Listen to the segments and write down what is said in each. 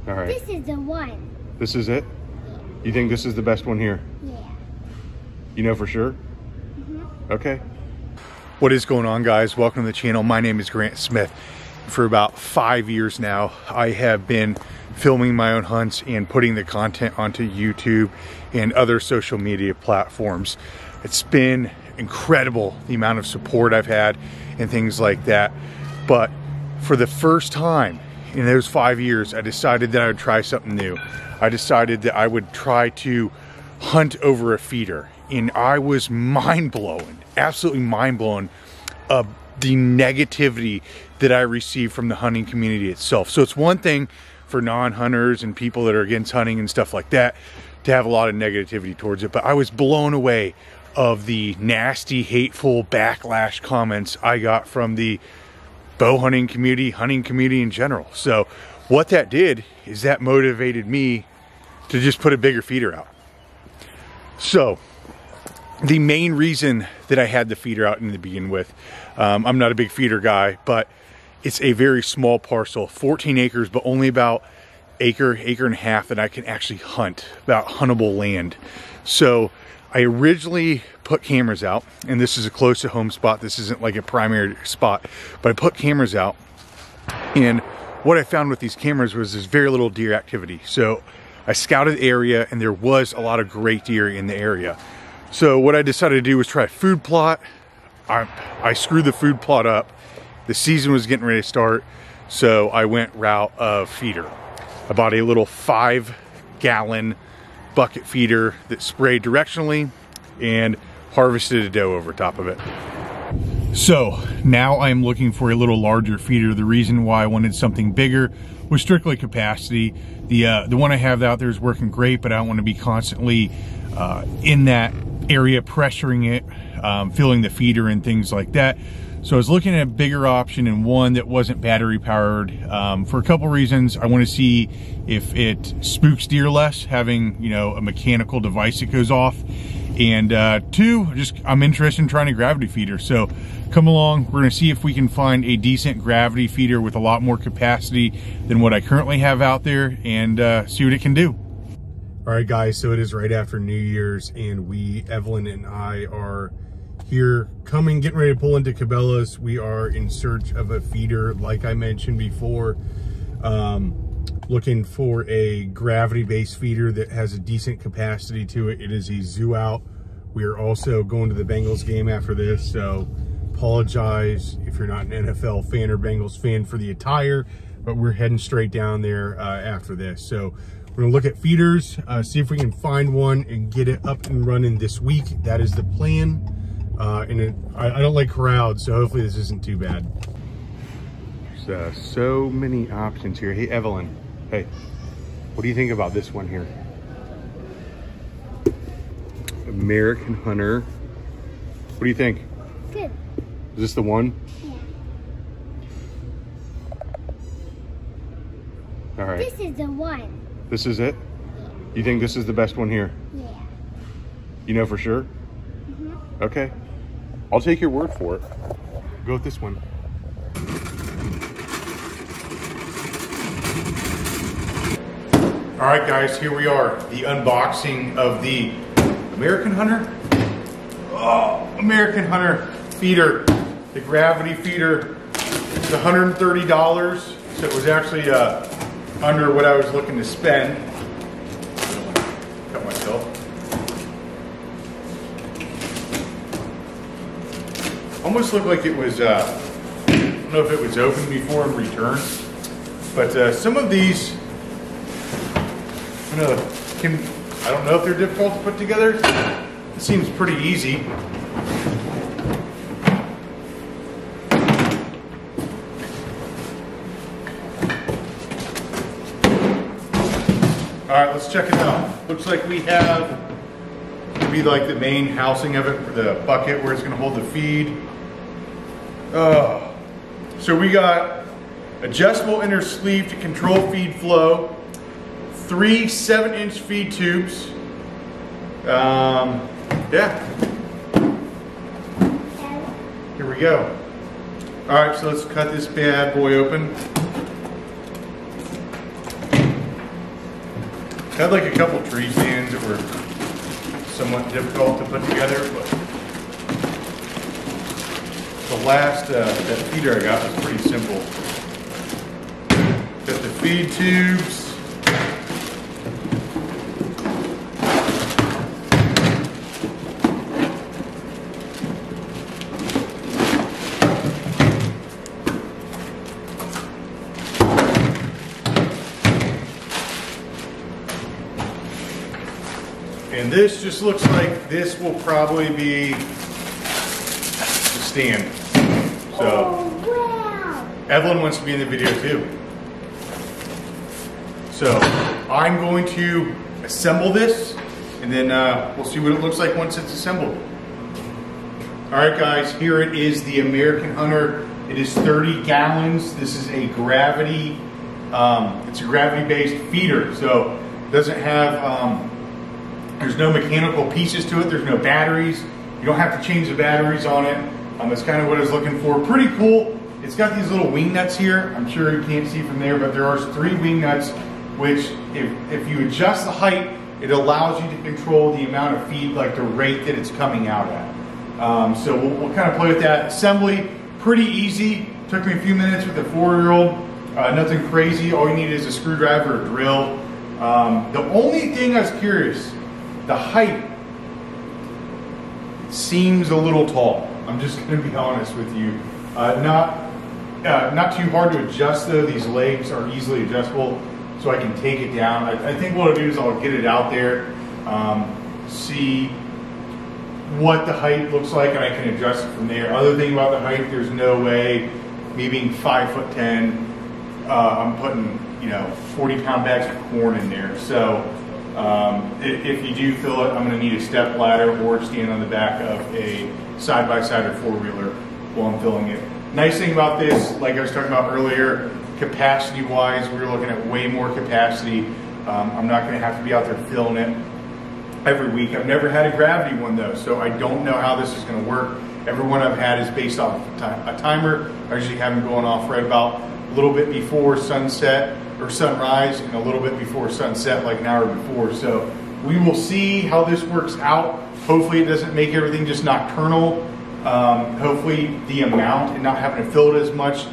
All right. This is the one. This is it? Yeah. You think this is the best one here? Yeah. You know for sure? Mm-hmm. Okay. What is going on, guys? Welcome to the channel. My name is Grant Smith. For about 5 years now, I have been filming my own hunts and putting the content onto YouTube and other social media platforms. It's been incredible the amount of support I've had and things like that. But for the first time in those 5 years, I decided that I would try something new. I decided that I would try to hunt over a feeder. And I was mind-blown, absolutely mind-blown of the negativity that I received from the hunting community itself. So it's one thing for non-hunters and people that are against hunting and stuff like that to have a lot of negativity towards it, but I was blown away of the nasty, hateful backlash comments I got from the bow hunting community in general. So what that did is that motivated me to just put a bigger feeder out. So the main reason that I had the feeder out in the begin with, I'm not a big feeder guy, but it's a very small parcel, 14 acres, but only about acre and a half that I can actually hunt, about huntable land. So I originally put cameras out, and this is a close to home spot. This isn't like a primary spot, but I put cameras out. And what I found with these cameras was there's very little deer activity. So I scouted the area and there was a lot of great deer in the area. So what I decided to do was try a food plot. I screwed the food plot up. The season was getting ready to start, so I went route of feeder. I bought a little 5-gallon bucket feeder that sprayed directionally and harvested a doe over top of it. So now I'm looking for a little larger feeder. The reason why I wanted something bigger was strictly capacity. The one I have out there is working great, but I don't want to be constantly in that area pressuring it, filling the feeder and things like that. So I was looking at a bigger option and one that wasn't battery powered for a couple reasons. I want to see if it spooks deer less, having, you know, a mechanical device that goes off. And two, I'm interested in trying a gravity feeder. So come along, we're gonna see if we can find a decent gravity feeder with a lot more capacity than what I currently have out there, and see what it can do. All right, guys, so it is right after New Year's, and Evelyn and I are here getting ready to pull into Cabela's. We are in search of a feeder, like I mentioned before, looking for a gravity-based feeder that has a decent capacity to it. It is a zoo out. We are also going to the Bengals game after this, so apologize if you're not an NFL fan or Bengals fan for the attire, but we're heading straight down there after this. So we're gonna look at feeders, see if we can find one and get it up and running this week. That is the plan. I don't like crowds, so hopefully this isn't too bad. There's so many options here. Hey, Evelyn. Hey, what do you think about this one here? American Hunter. What do you think? Good. Is this the one? Yeah. All right. This is the one. This is it? Yeah. You think this is the best one here? Yeah. You know for sure? Mm-hmm. Okay. I'll take your word for it. Go with this one. All right, guys, here we are. The unboxing of the American Hunter. Oh, American Hunter feeder. The gravity feeder. It's $130. So it was actually under what I was looking to spend. Cut myself. Almost looked like it was, I don't know if it was open before and returned, but some of these, I don't know if they're difficult to put together. It seems pretty easy. All right, let's check it out. Looks like we have, be like the main housing of it, the bucket where it's gonna hold the feed. So we got adjustable inner sleeve to control feed flow, 3 7-inch feed tubes. Yeah. Here we go. All right, so let's cut this bad boy open. Had like a couple tree stands that were somewhat difficult to put together, but the last that feeder I got was pretty simple. Got the feed tubes. And this just looks like this will probably be the stand. So, wow. Evelyn wants to be in the video too. So, I'm going to assemble this, and then we'll see what it looks like once it's assembled. Alright guys, here it is, the American Hunter. It is 30 gallons. This is a gravity, it's a gravity-based feeder. So, it doesn't have, there's no mechanical pieces to it. There's no batteries. You don't have to change the batteries on it. That's kind of what I was looking for. Pretty cool. It's got these little wing nuts here. I'm sure you can't see from there, but there are 3 wing nuts, which if you adjust the height, it allows you to control the amount of feed, like the rate that it's coming out at. So we'll kind of play with that. Assembly, pretty easy. Took me a few minutes with a 4-year-old. Nothing crazy. All you need is a screwdriver, a drill. The only thing I was curious, the height seems a little tall. I'm just going to be honest with you. Not too hard to adjust though. These legs are easily adjustable, so I can take it down. I think what I'll do is I'll get it out there, see what the height looks like, and I can adjust it from there. Other thing about the height, there's no way, me being 5'10", I'm putting 40-pound bags of corn in there. So if you do fill it, I'm going to need a step ladder or stand on the back of a side-by-side or 4-wheeler while I'm filling it. Nice thing about this, like I was talking about earlier, capacity-wise, we're looking at way more capacity. I'm not going to have to be out there filling it every week. I've never had a gravity one though, so I don't know how this is going to work. Every one I've had is based off a timer. I usually have them going off right about a little bit before sunset or sunrise and a little bit before sunset, like an hour before. So we will see how this works out. Hopefully it doesn't make everything just nocturnal. Hopefully the amount and not having to fill it as much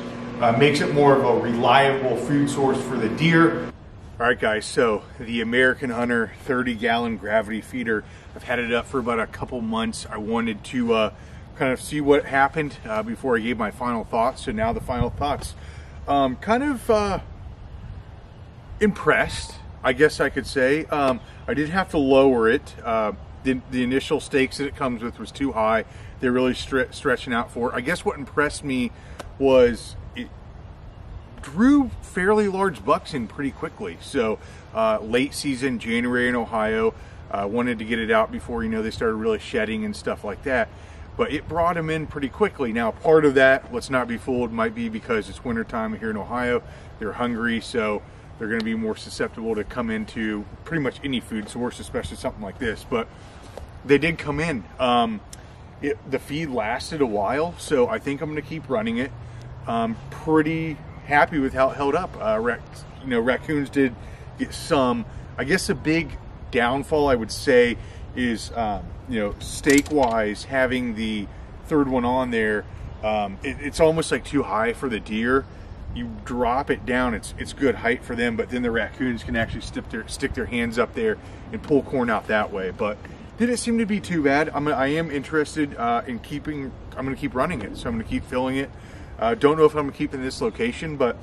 makes it more of a reliable food source for the deer. All right guys, so the American Hunter 30-gallon gravity feeder, I've had it up for about a couple months. I wanted to kind of see what happened before I gave my final thoughts. So now the final thoughts. Kind of impressed, I guess I could say. I did have to lower it. The initial stakes that it comes with was too high. They're really stretching out for it. I guess what impressed me was it drew fairly large bucks in pretty quickly. So late season, January in Ohio, wanted to get it out before they started really shedding and stuff like that. But it brought them in pretty quickly. Now part of that, let's not be fooled, might be because it's wintertime here in Ohio. They're hungry, so they're going to be more susceptible to come into pretty much any food source, especially something like this. But they did come in. The feed lasted a while, so I think I'm going to keep running it. Pretty happy with how it held up. Raccoons did get some. I guess a big downfall, I would say, is steak-wise, having the third one on there, it's almost like too high for the deer. You drop it down, it's good height for them, but then the raccoons can actually stick their hands up there and pull corn out that way. But didn't seem to be too bad. I am interested in keeping. I'm going to keep running it, so I'm going to keep filling it. Don't know if I'm going to keep in this location, but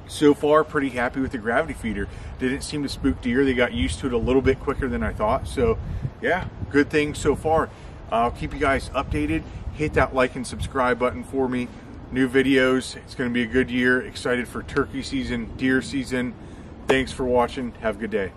so far pretty happy with the gravity feeder. Didn't seem to spook deer. They got used to it a little bit quicker than I thought. So yeah, good thing so far. I'll keep you guys updated. Hit that like and subscribe button for me. New videos. It's going to be a good year. Excited for turkey season, deer season. Thanks for watching. Have a good day.